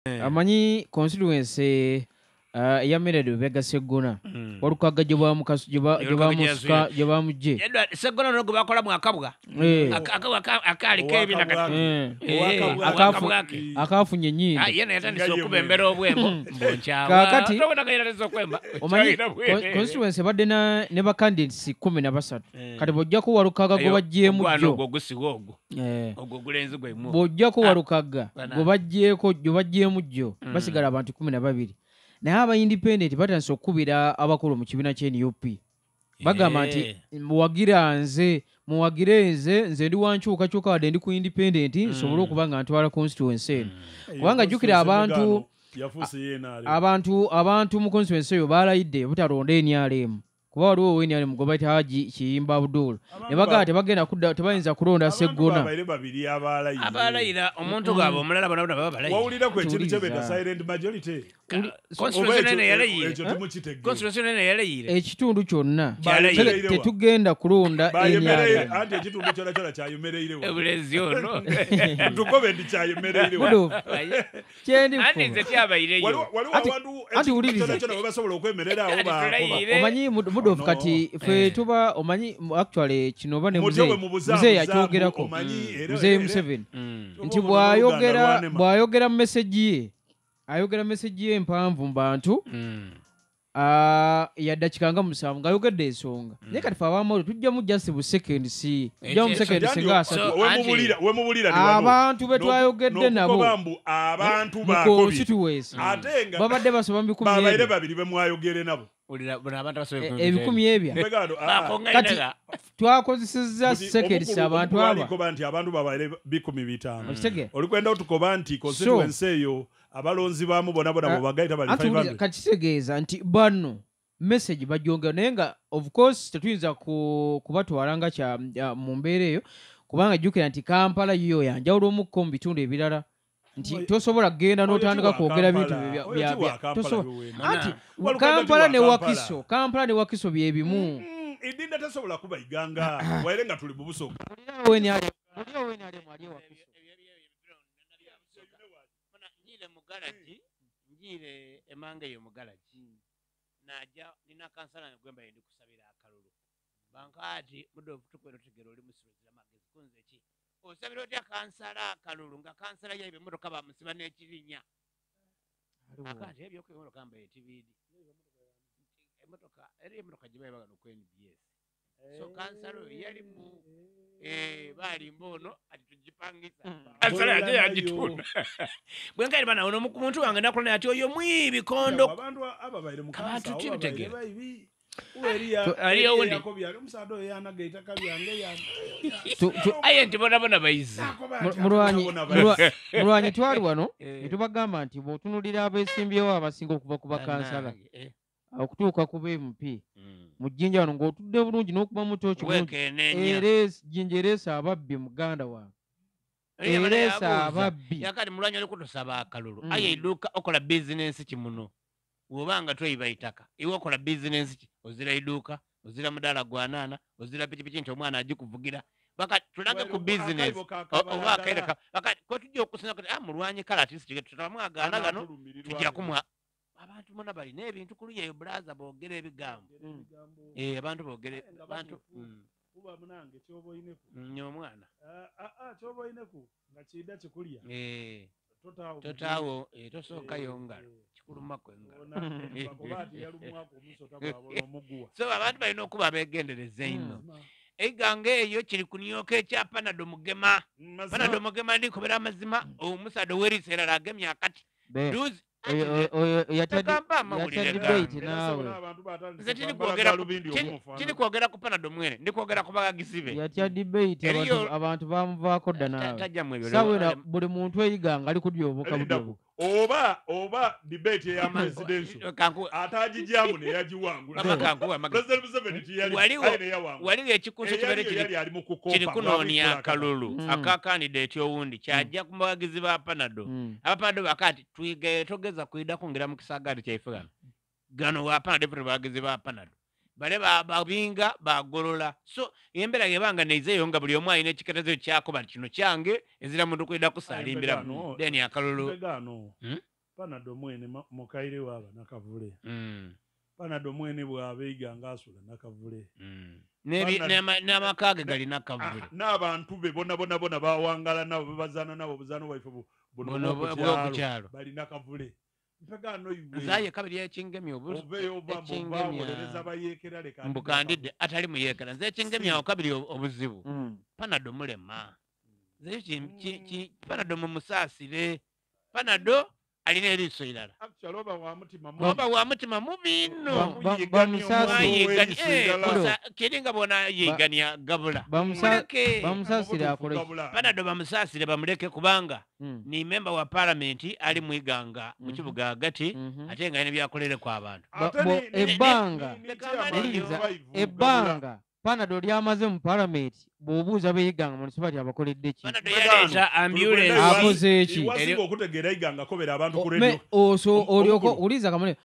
amanyi constituency ya Meredo Vega Segona warukaga jebamuje Segona no bakola mwakabwa akali kebi nakati akafunye nyindo yene yatandise okubembera obwembo mbonchawa kakati tobona kayiralizo kwemba omanyi constituency badde ne ba candidates 13 kati bojjako warukaga go bajjemu jjo ogwo gusiwo ogwo gulenzi gwe mu bojjako warukaga go bajjemu jjo basigala abantu 12 naye aba independent batandise okubira abakulu mu kibiina ky'NUP bagamba nti muwagire nze ndi wankyukakyuka wadde ndi ku independent nsobole okuba nga ntwala constituency eno kubanga jjukira abantu mu constituency eyo balayidde butalonda NRM kuba waliwo NRM gwe bayita Haji Kiyimba Abdul ne bagamba tebayinza kulonda Segona abalayira omuntu gwabwe omulala bona babalayira wawulira ku ekintu kyebeta silent majority constitution ene yalayire ekitundu kyonna tetugenda kulonda NRM anti ekitundu kyona kyayomereirewo ebulezi ono tukobe ndi kyayomereirewo kyendi andi nze tyabayireyo ati uliriza kyona basobola okwemerera awo omanyi Mudofu kati fe tuba omanyi actually kino bane muze yakyogerako muze Museveni nti bwayogera message ye empanvu mu bantu yaddakikanga musanvu ng'ayogedde ensonga naye kati fe abamu tujja mu just bu second si tujja mu second si nga asatu abantu be twayogedde nabo mu constituency babadde basoba mu 10 babaire babiri be mwayogere nabo ebikumi ebya kati twakozesezza seconds abantu aba nti abantu babaire 15 olikwenda otukoba nti constituency eyo abalonzi baamu bona bagaita bali 500 kati kitegeeza nti bano message bajonga naye nga of course tetuyinza kubatwala nga kya mu mbeera eyo kubanga jjukira nti Kampala yiyo yanjawulo omukko mu bitundu ebirala nti tosobola kugenda n'otandika kwogera bintu Kampala ne Wakiso bye bimu idinda tasobola kubayiganga waire nga tuli bubuso njire emange yo mugalaji naja nina kansala ngwemba ndi kusabira akalulu bankati Mudofu tukwero tegero oli musirozira magezi kunze ki osabira otya kansala akalulu nga kansala yayibe motoka bamusiba n'ekirinya akati ebyo kwero kamba TVD emotoka jibaye bagano ku NBS so kansala yali mu bali mbono ati tujipangisa kansala yaje yajituna bwenga bana ono muntu wange nakolana ati oyo mwibi kondo abantu ababaire mu kansala tubitegera aliyo wundi omusado yanagaita kabyange ayenti bona bayizi mulwanyi twali wano netubagamba nti bw'otunulira abeesimbyewo abasinga okuva ku bakansala okutuuka ku MP mu jjinja wano ng'otudde bulungi n'okuba mutoki jjinja ereesa ababbi muganda wange ereesa ababbi yakati mulwanyi oli kutusaba akalulu aye iduka okola bizinensi kimuno wobanga toyiba itaka iwe okola bizinensi ki ozira iduka ozira mudala gwanana ozira pikipiki nti omwana agikuvugira baka tulage ku business oba akaireka baka ko tujja okusina ko mulwanyi kala ati sije tutamwagana gano tujja kumwa abantu mona bali n'ebintu kuluye brother boogera ebigambo abantu boogere abantu kuba munange kyobo ineku nyomwana kyobo ineku nga kida kikulya totawo tosooka yongalo kikuluma kwengalo bakobati yalumwako omusota gwabona omuguwa so abantu balina okuba begendereza ino eigange eyo kiri kunyoka ekyapanado mugema panado mugema ndikobera amazima omusado weriseera lagemya akati duzi yatya debate naawe nze tiri kwogera ku panado mwene ndi kwogera ku bagagisibe yatya debate abantu bamuvaako dda naawe sawera buli muntu eyiganga ali kudyoboka budyobo oba debate ya presidential atajijamu ne yajiwangula president Museveni tiyali waliwo ekikuso kiri kunoonya akalulu aka candidate owundi kyajja ku bawagizi ba panado abapanado bakati tugeza kwida kungira mu kisagati kyaife gano wa panado bawagizi ba panado bale babinga bagolola so embera yebanga neizeyo nga buli omu ayina ekiketezo kyako bali kino kyange ezira muntu kwida kusalimbira deni akalulu Panado mwene mukaire waba nakavule. Panado mwene bwabeyiga ngasula nakavule. N'amakage gali nakavule. N'abantu be bona bawangala nabo bazana nabo buzano waife buno bw'okukyalo bali nakavule. Mpagano iwe. Zaye kabiri y'ekingemya mbukandidde atali muyekera nze ekingemya awo kabiri obuzibu. Panado mulema. Panado mumusaasire. Panado alina eriiso irala. Oba wa mutima mubi nno. Kiringa bona yigania gabula. Bamusaasire akole. Panado bamusaasire bamuleke kubanga ni member wa parliament ali mwiganga mu kibuga hagati ate nga n'ebyakolere kwa abantu. Ebbanga Panado lyamaze mu parliament bw'obuuza beyiganga municipality abakoledde ki? Panado yaleeta ambulance akoze eki? Wasinga okutegeera iganga kobera abantu ku radio. Oso olyoko uliza kamone